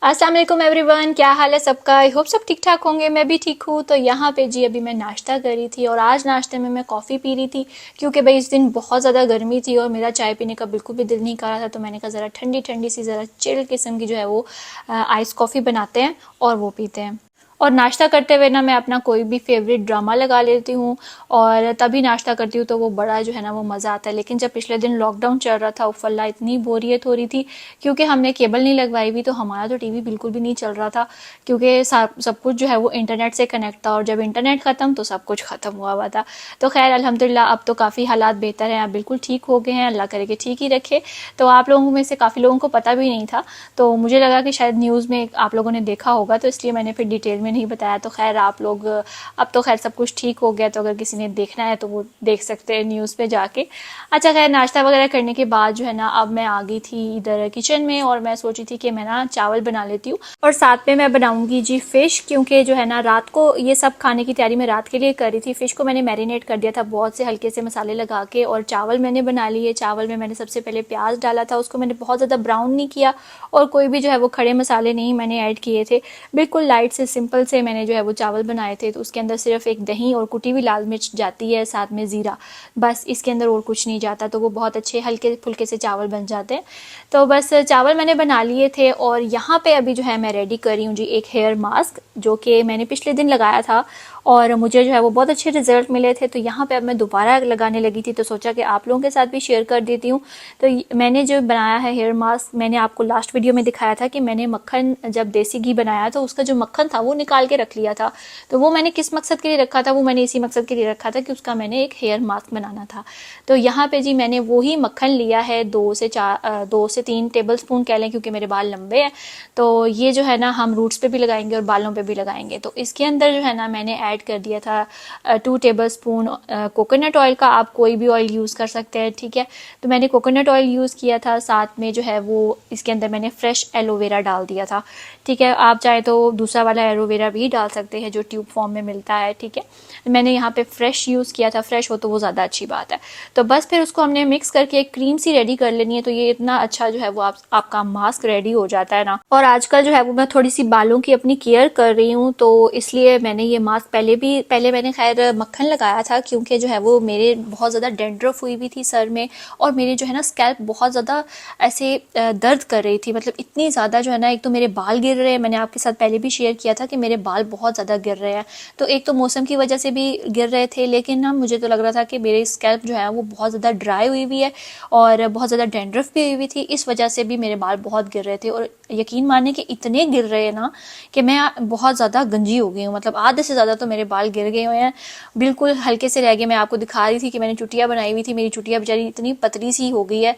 अस्सलाम वालेकुम एवरीवन, क्या हाल है सबका। आई होप सब ठीक ठाक होंगे। मैं भी ठीक हूँ। तो यहाँ पे जी अभी मैं नाश्ता कर रही थी और आज नाश्ते में मैं कॉफ़ी पी रही थी क्योंकि भाई इस दिन बहुत ज़्यादा गर्मी थी और मेरा चाय पीने का बिल्कुल भी दिल नहीं कर रहा था। तो मैंने कहा ज़रा ठंडी ठंडी सी ज़रा चिल किस्म की जो है वो आइस कॉफ़ी बनाते हैं और वो पीते हैं। और नाश्ता करते हुए ना मैं अपना कोई भी फेवरेट ड्रामा लगा लेती हूँ और तभी नाश्ता करती हूँ तो वो बड़ा जो है ना वो मज़ा आता है। लेकिन जब पिछले दिन लॉकडाउन चल रहा था उफ़ल्ला इतनी बोरियत हो रही थी क्योंकि हमने केबल नहीं लगवाई हुई तो हमारा तो टीवी बिल्कुल भी नहीं चल रहा था क्योंकि सब कुछ जो है वो इंटरनेट से कनेक्ट था और जब इंटरनेट ख़त्म तो सब कुछ ख़त्म हुआ था। तो खैर अल्हम्दुलिल्लाह अब तो काफ़ी हालात बेहतर हैं, अब बिल्कुल ठीक हो गए हैं, अल्लाह करे कि ठीक ही रखे। तो आप लोगों में से काफ़ी लोगों को पता भी नहीं था तो मुझे लगा कि शायद न्यूज़ में आप लोगों ने देखा होगा तो इसलिए मैंने फिर डिटेल में नहीं बताया। तो खैर आप लोग अब तो खैर सब कुछ ठीक हो गया तो अगर किसी ने देखना है तो वो देख सकते हैं न्यूज़ पे जाके। अच्छा खैर नाश्ता वगैरह करने के बाद जो है ना अब मैं आ गई थी इधर किचन में और मैं सोची थी कि मैं ना चावल बना लेती हूँ और साथ में मैं बनाऊंगी जी फिश, क्योंकि जो है ना रात को ये सब खाने की तैयारी मैं रात के लिए कर रही थी। फिश को मैंने मैरिनेट कर दिया था बहुत से हल्के से मसाले लगा के और चावल मैंने बना लिए। चावल में मैंने सबसे पहले प्याज डाला था, उसको मैंने बहुत ज़्यादा ब्राउन नहीं किया और कोई भी जो है वो खड़े मसाले नहीं मैंने ऐड किए थे। बिल्कुल लाइट से सिंपल से मैंने जो है वो चावल बनाए थे। तो उसके अंदर सिर्फ एक दही और कुटी हुई लाल मिर्च जाती है, साथ में ज़ीरा, बस इसके अंदर और कुछ नहीं जाता। तो वो बहुत अच्छे हल्के फुल्के से चावल बन जाते हैं। तो बस चावल मैंने बना लिए थे और यहाँ पे अभी जो है मैं रेडी कर रही हूँ जी एक हेयर मास्क जो कि मैंने पिछले दिन लगाया था और मुझे जो है वो बहुत अच्छे रिजल्ट मिले थे। तो यहाँ पे अब मैं दोबारा लगाने लगी थी तो सोचा कि आप लोगों के साथ भी शेयर कर देती हूँ। तो मैंने जो बनाया है हेयर मास्क, मैंने आपको लास्ट वीडियो में दिखाया था कि मैंने मक्खन जब देसी घी बनाया तो उसका जो मक्खन था वो निकाल के रख लिया था। तो वो मैंने किस मकसद के लिए रखा था, वो मैंने इसी मकसद के लिए रखा था कि उसका मैंने एक हेयर मास्क बनाना था। तो यहाँ पे जी मैंने वही मक्खन लिया है 2 से 3 टेबल स्पून कह लें क्योंकि मेरे बाल लंबे हैं। तो ये जो है ना हम रूट्स पे भी लगाएंगे और बालों पे भी लगाएंगे। तो इसके अंदर जो है ना मैंने ऐड कर दिया था 2 टेबल स्पून कोकोनट ऑयल का। आप कोई भी ऑयल यूज़ कर सकते हैं, ठीक है। तो मैंने कोकोनट ऑयल यूज़ किया था, साथ में जो है वो इसके अंदर मैंने फ्रेश एलोवेरा डाल दिया था, ठीक है। आप चाहे तो दूसरा वाला एलोवेरा भी डाल सकते हैं जो ट्यूब फॉर्म में मिलता है, ठीक है। मैंने यहाँ पे फ्रेश यूज़ किया था, फ्रेश हो तो वो ज़्यादा अच्छी बात है। तो बस फिर उसको हमने मिक्स करके एक क्रीम सी रेडी कर लेनी है। तो ये इतना अच्छा जो है वो आपका मास्क रेडी हो जाता है ना। और आजकल जो है वो मैं थोड़ी सी बालों की अपनी केयर कर रही हूँ तो इसलिए मैंने ये मास्क पहले मैंने खैर मक्खन लगाया था क्योंकि जो है वो मेरे बहुत ज़्यादा डेंड्रफ हुई हुई थी सर में और मेरे जो है ना स्कैल्प बहुत ज़्यादा ऐसे दर्द कर रही थी। मतलब इतनी ज़्यादा जो है ना, एक तो मेरे बाल गिर रहे हैं, मैंने आपके साथ पहले भी शेयर किया था कि मेरे बाल बहुत ज़्यादा गिर रहे हैं। तो एक तो मौसम की वजह से भी गिर रहे थे, लेकिन ना मुझे तो लग रहा था कि मेरे स्कैल्प जो है वो बहुत ज़्यादा ड्राई हुई हुई है और बहुत ज़्यादा डेंड्रफ भी हुई हुई थी। इस वजह से भी मेरे बाल बहुत गिर रहे थे और यकीन मानिए कि इतने गिर रहे हैं ना कि मैं बहुत ज़्यादा गंजी हो गई हूँ। मतलब आधे से ज़्यादा तो मेरे बाल गिर गए हुए हैं, बिल्कुल हल्के से रह गए। मैं आपको दिखा रही थी कि मैंने चुटिया बनाई हुई थी, मेरी चुटिया बेचारी इतनी पतली सी हो गई है।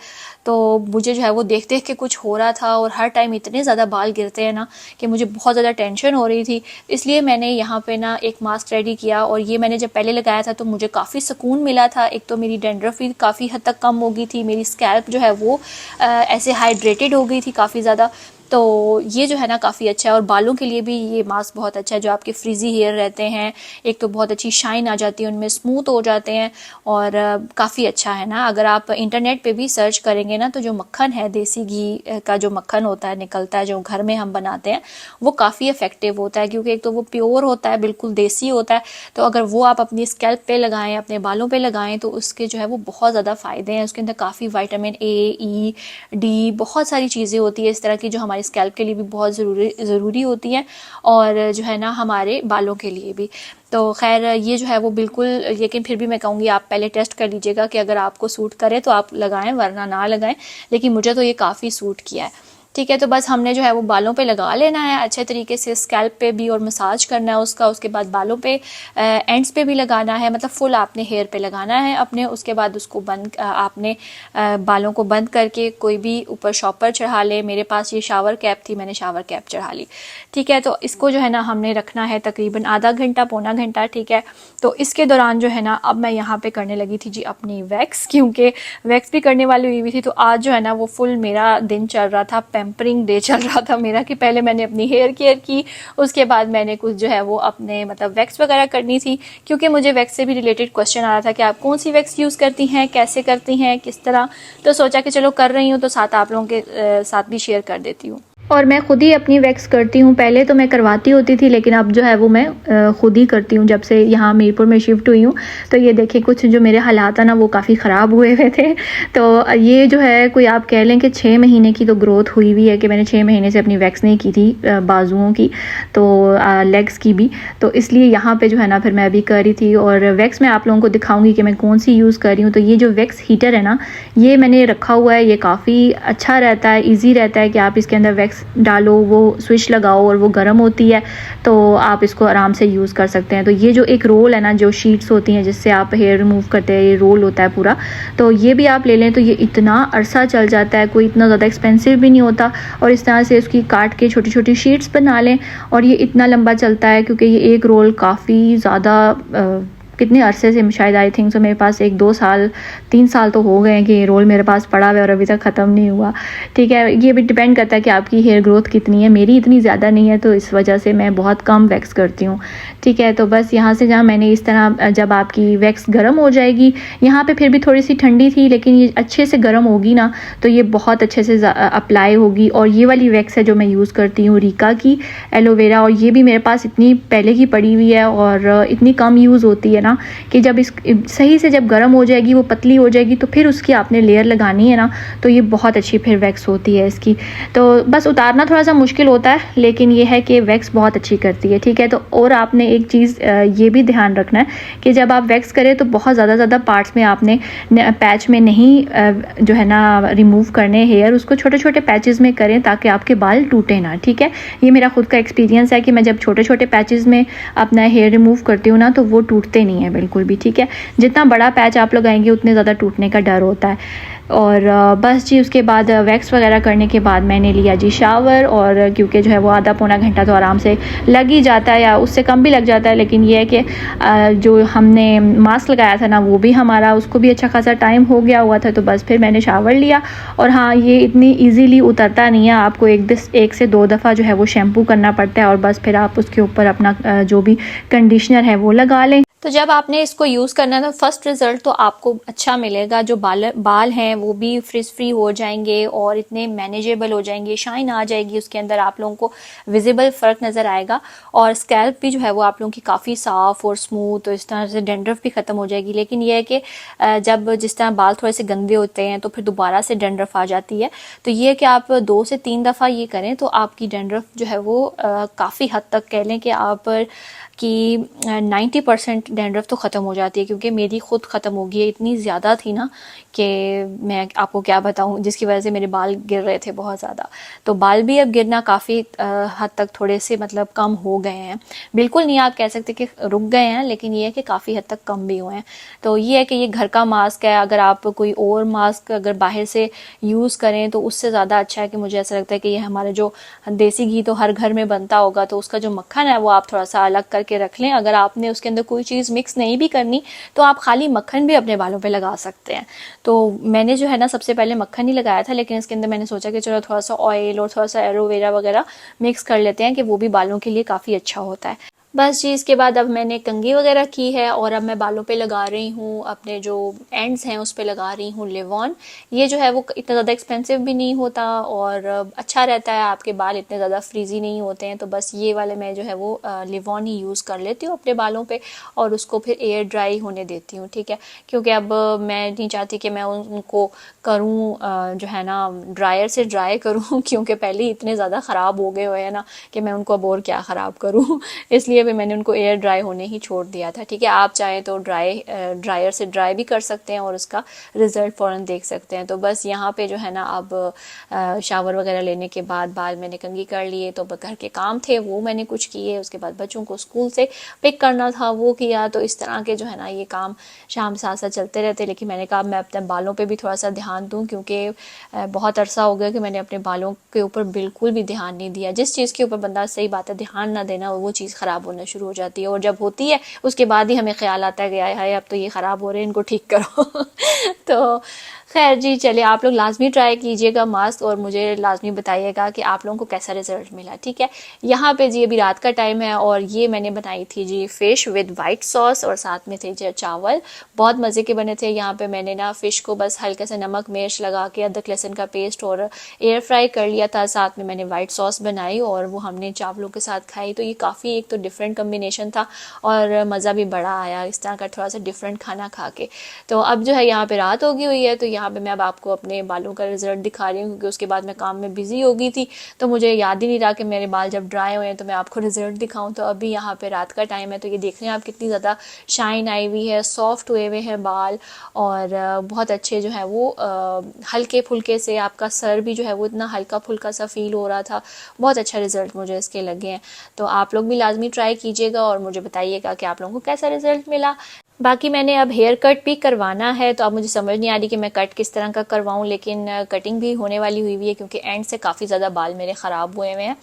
तो मुझे जो है वो देख देख के कुछ हो रहा था और हर टाइम इतने ज़्यादा बाल गिरते हैं ना कि मुझे बहुत ज़्यादा टेंशन हो रही थी। इसलिए मैंने यहाँ पे ना एक मास्क रेडी किया और ये मैंने जब पहले लगाया था तो मुझे काफ़ी सुकून मिला था। एक तो मेरी डेंड्रफ भी काफ़ी हद तक कम हो गई थी, मेरी स्कैल्प जो है वो ऐसे हाइड्रेटेड हो गई थी काफ़ी ज़्यादा। तो ये जो है ना काफ़ी अच्छा है और बालों के लिए भी ये मास्क बहुत अच्छा है। जो आपके फ्रीजी हेयर रहते हैं, एक तो बहुत अच्छी शाइन आ जाती है उनमें, स्मूथ हो जाते हैं और काफ़ी अच्छा है ना। अगर आप इंटरनेट पे भी सर्च करेंगे ना तो जो मक्खन है देसी घी का जो मक्खन होता है निकलता है जो घर में हम बनाते हैं वो काफ़ी इफेक्टिव होता है क्योंकि एक तो वो प्योर होता है, बिल्कुल देसी होता है। तो अगर वो आप अपनी स्कैल्प पे लगाएं, अपने बालों पे लगाएं तो उसके जो है वो बहुत ज़्यादा फ़ायदे हैं। उसके अंदर काफ़ी विटामिन ए, ई, डी, बहुत सारी चीज़ें होती है इस तरह की जो हमारे स्कैल्प के लिए भी बहुत ज़रूरी होती है और जो है ना हमारे बालों के लिए भी। तो खैर ये जो है वो बिल्कुल, लेकिन फिर भी मैं कहूँगी आप पहले टेस्ट कर लीजिएगा कि अगर आपको सूट करे तो आप लगाएं वरना ना लगाएं। लेकिन मुझे तो ये काफ़ी सूट किया है, ठीक है। तो बस हमने जो है वो बालों पे लगा लेना है अच्छे तरीके से, स्कैल्प पे भी और मसाज करना है उसका। उसके बाद बालों पे एंड्स पे भी लगाना है, मतलब फुल आपने हेयर पे लगाना है अपने। उसके बाद उसको आपने बालों को बंद करके कोई भी ऊपर शॉपर चढ़ा ले। मेरे पास ये शावर कैप थी, मैंने शावर कैप चढ़ा ली, ठीक है। तो इसको जो है ना हमने रखना है तकरीबन आधा घंटा पौना घंटा, ठीक है। तो इसके दौरान जो है ना अब मैं यहाँ पे करने लगी थी जी अपनी वैक्स, क्योंकि वैक्स भी करने वाली हुई थी। तो आज जो है ना वो फुल मेरा दिन चल रहा था, पैम्परिंग डे चल रहा था मेरा, कि पहले मैंने अपनी हेयर केयर की, उसके बाद मैंने कुछ जो है वो अपने मतलब वैक्स वगैरह करनी थी क्योंकि मुझे वैक्स से भी रिलेटेड क्वेश्चन आ रहा था कि आप कौन सी वैक्स यूज़ करती हैं, कैसे करती हैं, किस तरह। तो सोचा कि चलो कर रही हूँ तो साथ आप लोगों के साथ भी शेयर कर देती हूँ। और मैं ख़ुद ही अपनी वैक्स करती हूँ। पहले तो मैं करवाती होती थी, लेकिन अब जो है वो मैं ख़ुद ही करती हूँ जब से यहाँ मीरपुर में शिफ्ट हुई हूँ। तो ये देखिए कुछ जो मेरे हालात है ना वो काफ़ी ख़राब हुए हुए थे। तो ये जो है कोई आप कह लें कि 6 महीने की तो ग्रोथ हुई हुई है कि मैंने 6 महीने से अपनी वैक्स नहीं की थी बाजुओं की, तो लेग्स की भी। तो इसलिए यहाँ पर जो है ना फिर मैं अभी कर रही थी। और वैक्स मैं आप लोगों को दिखाऊँगी कि मैं कौन सी यूज़ कर रही हूँ। तो ये जो वैक्स हीटर है ना, ये मैंने रखा हुआ है। ये काफ़ी अच्छा रहता है, ईजी रहता है कि आप इसके अंदर वैक्स डालो, वो स्विच लगाओ और वो गर्म होती है, तो आप इसको आराम से यूज़ कर सकते हैं। तो ये जो एक रोल है ना, जो शीट्स होती हैं जिससे आप हेयर रिमूव करते हैं, ये रोल होता है पूरा, तो ये भी आप ले लें तो ये इतना अरसा चल जाता है, कोई इतना ज़्यादा एक्सपेंसिव भी नहीं होता। और इस तरह से उसकी काट के छोटी छोटी शीट्स बना लें और ये इतना लंबा चलता है क्योंकि ये एक रोल काफ़ी ज़्यादा कितने अरसे से, शायद आई थिंक सो मेरे पास 1-2 साल 3 साल तो हो गए हैं कि ये रोल मेरे पास पड़ा हुआ है और अभी तक ख़त्म नहीं हुआ। ठीक है, ये भी डिपेंड करता है कि आपकी हेयर ग्रोथ कितनी है। मेरी इतनी ज़्यादा नहीं है तो इस वजह से मैं बहुत कम वैक्स करती हूँ। ठीक है, तो बस यहाँ से जहाँ मैंने इस तरह, जब आपकी वैक्स गर्म हो जाएगी, यहाँ पे फिर भी थोड़ी सी ठंडी थी लेकिन ये अच्छे से गर्म होगी ना तो ये बहुत अच्छे से अप्लाई होगी। और ये वाली वैक्स है जो मैं यूज़ करती हूँ रीका की एलोवेरा, और ये भी मेरे पास इतनी पहले की पड़ी हुई है और इतनी कम यूज़ होती है ना कि जब इस सही से जब गर्म हो जाएगी, वो पतली हो जाएगी, तो फिर उसकी आपने लेयर लगानी है ना, तो ये बहुत अच्छी फिर वैक्स होती है इसकी। तो बस उतारना थोड़ा सा मुश्किल होता है, लेकिन ये है कि वैक्स बहुत अच्छी करती है। ठीक है, तो और आपने एक चीज़ ये भी ध्यान रखना है कि जब आप वैक्स करें तो बहुत ज़्यादा पार्ट्स में आपने पैच में नहीं जो है ना रिमूव करने हेयर, उसको छोटे छोटे पैचेस में करें ताकि आपके बाल टूटे ना। ठीक है, ये मेरा खुद का एक्सपीरियंस है कि मैं जब छोटे छोटे पैचेस में अपना हेयर रिमूव करती हूँ ना तो वो टूटते नहीं है बिल्कुल भी। ठीक है, जितना बड़ा पैच आप लगाएंगे उतने ज़्यादा टूटने का डर होता है। और बस जी उसके बाद वैक्स वगैरह करने के बाद मैंने लिया जी शावर, और क्योंकि जो है वो आधा पौना घंटा तो आराम से लग ही जाता है या उससे कम भी लग जाता है, लेकिन ये है कि जो हमने मास्क लगाया था ना वो भी हमारा, उसको भी अच्छा खासा टाइम हो गया हुआ था। तो बस फिर मैंने शावर लिया। और हाँ, ये इतनी ईजीली उतरता नहीं है, आपको एक से 2 दफ़ा जो है वो शैम्पू करना पड़ता है और बस फिर आप उसके ऊपर अपना जो भी कंडीशनर है वो लगा लें। तो जब आपने इसको यूज़ करना है तो फर्स्ट रिज़ल्ट तो आपको अच्छा मिलेगा। जो बाल हैं वो भी फ्रिज फ्री हो जाएंगे और इतने मैनेजेबल हो जाएंगे, शाइन आ जाएगी उसके अंदर, आप लोगों को विजिबल फ़र्क नज़र आएगा। और स्कैल्प भी जो है वो आप लोगों की काफ़ी साफ़ और स्मूथ, तो इस तरह से डैंड्रफ भी ख़त्म हो जाएगी। लेकिन यह है कि जब जिस तरह बाल थोड़े से गंदे होते हैं तो फिर दोबारा से डैंड्रफ आ जाती है। तो ये है कि आप 2 से 3 दफ़ा ये करें तो आपकी डैंड्रफ जो है वो काफ़ी हद तक कह लें कि आप कि 90% डैंड्रफ तो ख़त्म हो जाती है, क्योंकि मेरी खुद ख़त्म हो गई है। इतनी ज़्यादा थी ना कि मैं आपको क्या बताऊं, जिसकी वजह से मेरे बाल गिर रहे थे बहुत ज़्यादा। तो बाल भी अब गिरना काफ़ी हद तक थोड़े से मतलब कम हो गए हैं। बिल्कुल नहीं आप कह सकते कि रुक गए हैं, लेकिन ये है कि काफ़ी हद तक कम भी हुए हैं। तो ये है कि ये घर का मास्क है। अगर आप कोई और मास्क अगर बाहर से यूज़ करें तो उससे ज़्यादा अच्छा है कि मुझे ऐसा लगता है कि ये हमारे जो देसी घी तो हर घर में बनता होगा, तो उसका जो मक्खन है वो आप थोड़ा सा अलग करके रख लें। अगर आपने उसके अंदर कोई चीज़ मिक्स नहीं भी करनी तो आप खाली मक्खन भी अपने बालों पे लगा सकते हैं। तो मैंने जो है ना सबसे पहले मक्खन ही लगाया था, लेकिन इसके अंदर मैंने सोचा कि चलो थोड़ा सा ऑयल और थोड़ा सा एलोवेरा वगैरह मिक्स कर लेते हैं कि वो भी बालों के लिए काफ़ी अच्छा होता है। बस जी इसके बाद अब मैंने कंघी वगैरह की है और अब मैं बालों पे लगा रही हूँ, अपने जो एंड्स हैं उस पे लगा रही हूँ लिवॉन। ये जो है वो इतना ज़्यादा एक्सपेंसिव भी नहीं होता और अच्छा रहता है, आपके बाल इतने ज़्यादा फ्रीजी नहीं होते हैं। तो बस ये वाले मैं जो है वो लिवॉन ही यूज़ कर लेती हूँ अपने बालों पे और उसको फिर एयर ड्राई होने देती हूँ। ठीक है, क्योंकि अब मैं नहीं चाहती कि मैं उनको करूँ जो है ना ड्रायर से ड्राई करूँ क्योंकि पहले ही इतने ज़्यादा ख़राब हो गए हुए हैं ना कि मैं उनको अब और क्या ख़राब करूँ इसलिए भी मैंने उनको एयर ड्राई होने ही छोड़ दिया था। ठीक है, आप चाहें तो ड्रायर से ड्राई भी कर सकते हैं और उसका रिज़ल्ट फ़ौरन देख सकते हैं। तो बस यहाँ पे जो है ना अब शावर वगैरह लेने के बाद बाल मैंने कंघी कर लिए, तो घर के काम थे वो मैंने कुछ किए, उसके बाद बच्चों को स्कूल से पिक करना था वो किया। तो इस तरह के जो है ना ये काम शाम साथ साथ चलते रहते, लेकिन मैंने कहा मैं अपने बालों पर भी थोड़ा सा ध्यान दूँ, क्योंकि बहुत अरसा हो गया कि मैंने अपने बालों के ऊपर बिल्कुल भी ध्यान नहीं दिया। जिस चीज़ के ऊपर बंदा, सही बात है, ध्यान ना देना वो चीज़ ख़राब होना शुरू हो जाती है, और जब होती है उसके बाद ही हमें ख्याल आता है कि हाय अब तो ये ख़राब हो रहे हैं, इनको ठीक करो तो खैर जी, चलिए आप लोग लाजमी ट्राई कीजिएगा मास्क, और मुझे लाजमी बताइएगा कि आप लोगों को कैसा रिजल्ट मिला, ठीक है। यहाँ पे जी अभी रात का टाइम है, और ये मैंने बनाई थी जी फ़िश विद वाइट सॉस, और साथ में थे जी चावल, बहुत मज़े के बने थे। यहाँ पे मैंने ना फ़िश को बस हल्का सा नमक मिर्च लगा के अदरक लहसुन का पेस्ट और एयर फ्राई कर लिया था, साथ में मैंने वाइट सॉस बनाई और वो हमने चावलों के साथ खाई। तो ये काफ़ी एक तो डिफरेंट कम्बिनेशन था और मज़ा भी बड़ा आया इस तरह का थोड़ा सा डिफरेंट खाना खा के। तो अब जो है यहाँ पे रात हो गई हुई है, तो यहाँ पे मैं अब आपको अपने बालों का रिजल्ट दिखा रही हूँ, क्योंकि उसके बाद मैं काम में बिजी हो गई थी, तो मुझे याद ही नहीं रहा कि मेरे बाल जब ड्राई हुए हैं तो मैं आपको रिजल्ट दिखाऊं। तो अभी यहाँ पे रात का टाइम है, तो ये देख रहे हैं आप कितनी ज़्यादा शाइन आई हुई है, सॉफ्ट हुए हुए हैं बाल, और बहुत अच्छे जो है वो हल्के फुल्के से, आपका सर भी जो है वो इतना हल्का फुल्का सा फील हो रहा था। बहुत अच्छा रिजल्ट मुझे इसके लगे हैं। तो आप लोग भी लाजमी ट्राई कीजिएगा और मुझे बताइएगा कि आप लोगों को कैसा रिजल्ट मिला। बाकी मैंने अब हेयर कट भी करवाना है, तो अब मुझे समझ नहीं आ रही कि मैं कट किस तरह का करवाऊं, लेकिन कटिंग भी होने वाली हुई है, क्योंकि एंड से काफ़ी ज़्यादा बाल मेरे ख़राब हुए हुए हैं।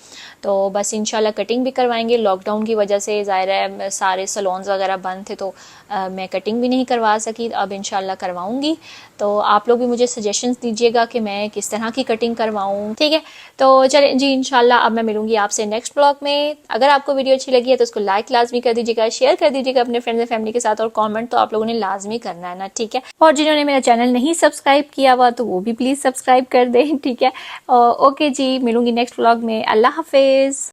तो बस इंशाल्लाह कटिंग भी करवाएंगे। लॉकडाउन की वजह से ज़ाहिर है सारे सलोन्स वगैरह बंद थे, तो मैं कटिंग भी नहीं करवा सकी। अब इंशाल्लाह करवाऊंगी। तो आप लोग भी मुझे सजेशंस दीजिएगा कि मैं किस तरह की कटिंग करवाऊँ, ठीक है। तो चले जी, इंशाल्लाह अब मैं मिलूंगी आपसे नेक्स्ट ब्लॉग में। अगर आपको वीडियो अच्छी लगी है तो उसको लाइक लाजमी कर दीजिएगा, शेयर कर दीजिएगा अपने फ्रेंड्स एंड फैमिली के साथ, और कमेंट तो आप लोगों ने लाजमी करना है ना, ठीक है। और जिन्होंने मेरा चैनल नहीं सब्सक्राइब किया हुआ तो वो भी प्लीज सब्सक्राइब कर दें, ठीक है। ओके जी, मिलूंगी नेक्स्ट ब्लॉग में। अल्लाह हाफिज।